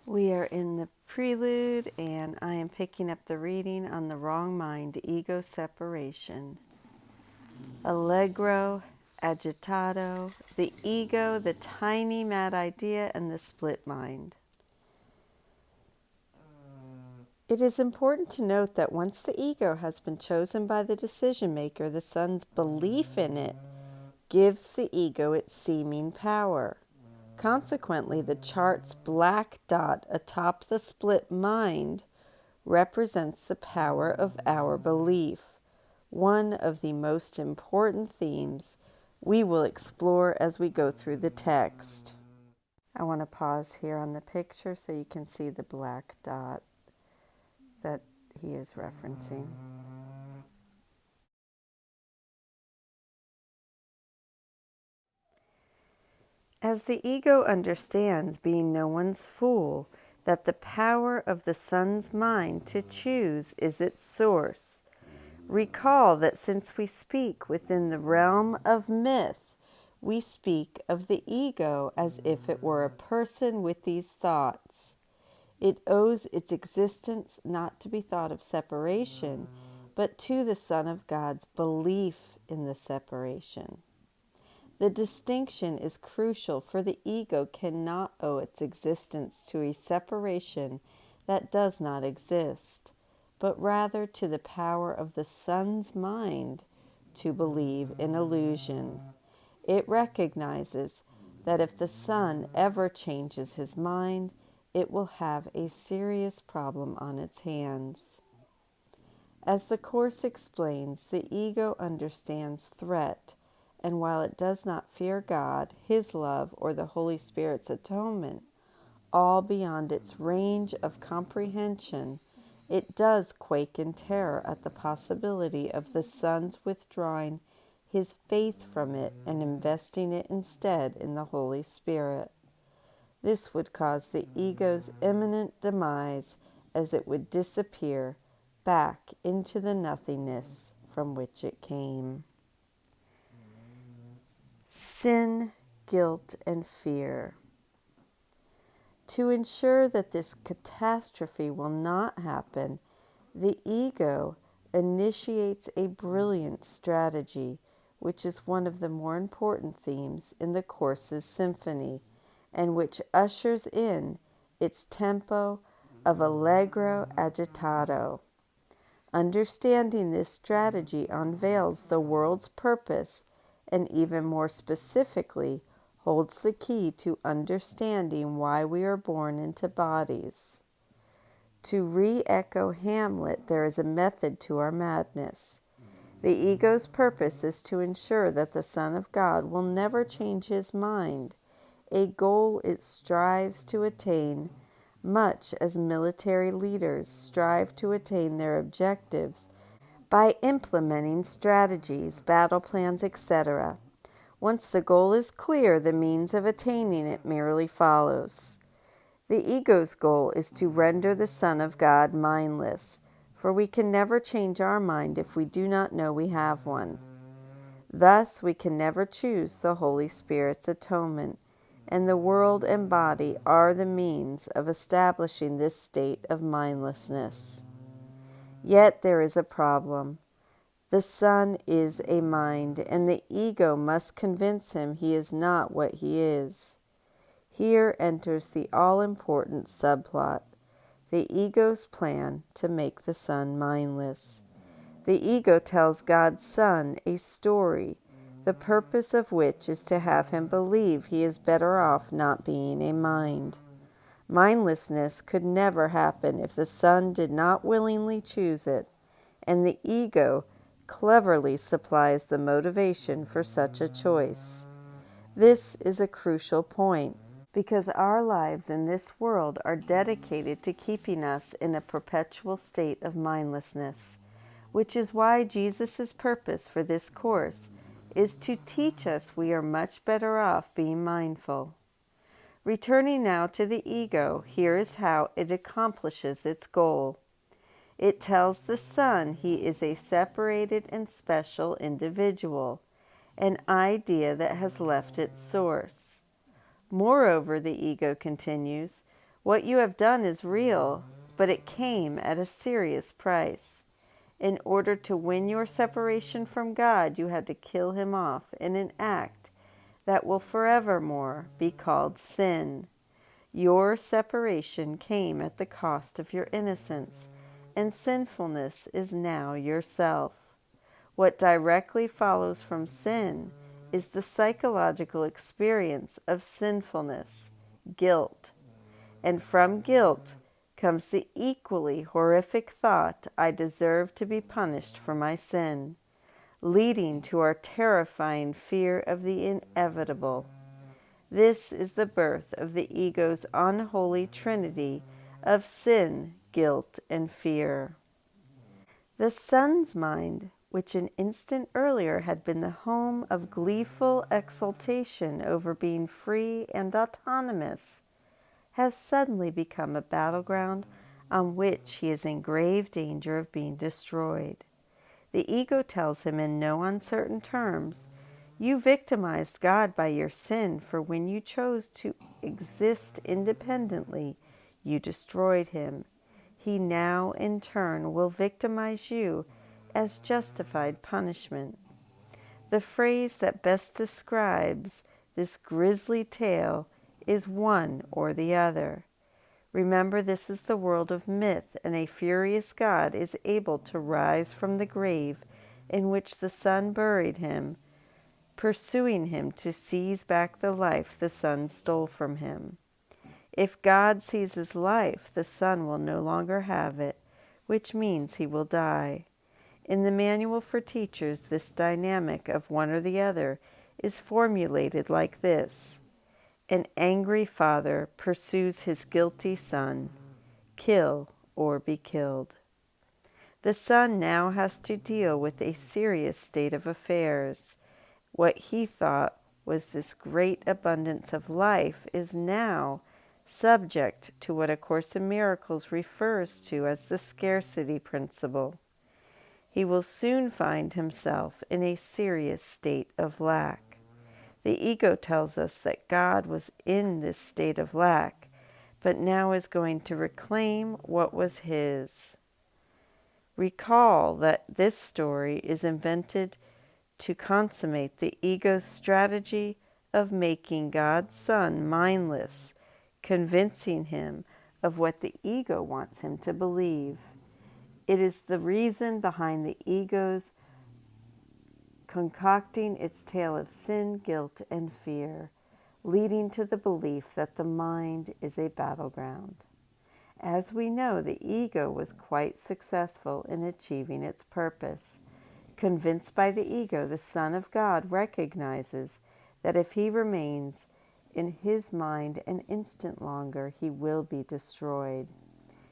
We are in the prelude, and I am picking up the reading on the wrong mind, ego separation. Allegro, agitato, the ego, the tiny mad idea, and the split mind. It is important to note that once the ego has been chosen by the decision maker, the son's belief in it gives the ego its seeming power. Consequently, the chart's black dot atop the split mind represents the power of our belief, one of the most important themes we will explore as we go through the text. I want to pause here on the picture so you can see the black dot that he is referencing. As the ego understands, being no one's fool, that the power of the son's mind to choose is its source, recall that since we speak within the realm of myth, we speak of the ego as if it were a person with these thoughts. It owes its existence not to be thought of separation, but to the Son of God's belief in the separation. The distinction is crucial, for the ego cannot owe its existence to a separation that does not exist, but rather to the power of the Son's mind to believe in illusion. It recognizes that if the Son ever changes his mind, it will have a serious problem on its hands. As the Course explains, the ego understands threat, and while it does not fear God, His love, or the Holy Spirit's atonement, all beyond its range of comprehension, it does quake in terror at the possibility of the Son's withdrawing his faith from it and investing it instead in the Holy Spirit. This would cause the ego's imminent demise, as it would disappear back into the nothingness from which it came. Sin, guilt, and fear. To ensure that this catastrophe will not happen, the ego initiates a brilliant strategy, which is one of the more important themes in the Course's symphony, and which ushers in its tempo of allegro agitato. Understanding this strategy unveils the world's purpose, and even more specifically, holds the key to understanding why we are born into bodies. To re-echo Hamlet, there is a method to our madness. The ego's purpose is to ensure that the Son of God will never change his mind, a goal it strives to attain, much as military leaders strive to attain their objectives by implementing strategies, battle plans, etc. Once the goal is clear, the means of attaining it merely follows. The ego's goal is to render the Son of God mindless, for we can never change our mind if we do not know we have one. Thus, we can never choose the Holy Spirit's atonement, and the world and body are the means of establishing this state of mindlessness. Yet there is a problem. The Son is a mind, and the ego must convince him he is not what he is. Here enters the all-important subplot, the ego's plan to make the Son mindless. The ego tells God's Son a story, the purpose of which is to have him believe he is better off not being a mind. Mindlessness could never happen if the Son did not willingly choose it, and the ego cleverly supplies the motivation for such a choice. This is a crucial point, because our lives in this world are dedicated to keeping us in a perpetual state of mindlessness, which is why Jesus' purpose for this course is to teach us we are much better off being mindful. Returning now to the ego, here is how it accomplishes its goal. It tells the Son he is a separated and special individual, an idea that has left its source. Moreover, the ego continues, What you have done is real, but it came at a serious price. In order to win your separation from God, you had to kill him off in an act that will forevermore be called sin. Your separation came at the cost of your innocence, and sinfulness is now yourself. What directly follows from sin is the psychological experience of sinfulness, guilt. And from guilt comes the equally horrific thought, I deserve to be punished for my sin, leading to our terrifying fear of the inevitable. This is the birth of the ego's unholy trinity of sin, guilt, and fear. The son's mind, which an instant earlier had been the home of gleeful exultation over being free and autonomous, has suddenly become a battleground on which he is in grave danger of being destroyed. The ego tells him in no uncertain terms, you victimized God by your sin, for when you chose to exist independently, you destroyed him. He now, in turn, will victimize you as justified punishment. The phrase that best describes this grisly tale is one or the other. Remember, this is the world of myth, and a furious God is able to rise from the grave in which the Son buried him, pursuing him to seize back the life the Son stole from him. If God seizes life, the Son will no longer have it, which means he will die. In the Manual for Teachers, this dynamic of one or the other is formulated like this. An angry father pursues his guilty son. Kill or be killed. The son now has to deal with a serious state of affairs. What he thought was this great abundance of life is now subject to what A Course in Miracles refers to as the scarcity principle. He will soon find himself in a serious state of lack. The ego tells us that God was in this state of lack, but now is going to reclaim what was his. Recall that this story is invented to consummate the ego's strategy of making God's Son mindless, convincing him of what the ego wants him to believe. It is the reason behind the ego's concocting its tale of sin, guilt, and fear, leading to the belief that the mind is a battleground. As we know, the ego was quite successful in achieving its purpose. Convinced by the ego, the Son of God recognizes that if he remains in his mind an instant longer, he will be destroyed.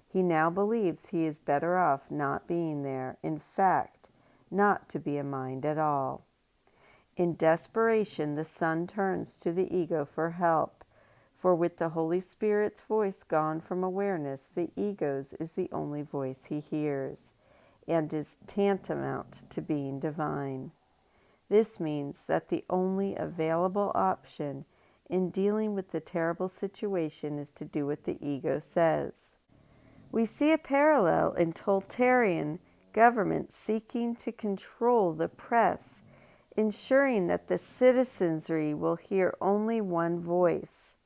He now believes he is better off not being there, in fact, not to be a mind at all. In desperation, the Son turns to the ego for help, for with the Holy Spirit's voice gone from awareness, the ego's is the only voice he hears, and is tantamount to being divine. This means that the only available option in dealing with the terrible situation is to do what the ego says. We see a parallel in totalitarian governments seeking to control the press, ensuring that the citizenry will hear only one voice.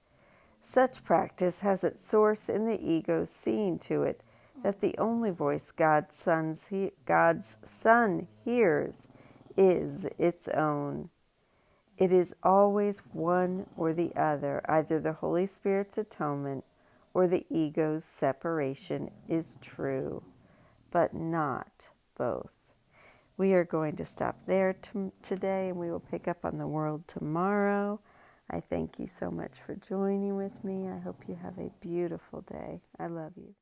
Such practice has its source in the ego seeing to it that the only voice God's Son hears is its own. It is always one or the other, either the Holy Spirit's atonement or the ego's separation is true, but not both. We are going to stop there today, and we will pick up on the world tomorrow. I thank you so much for joining with me. I hope you have a beautiful day. I love you.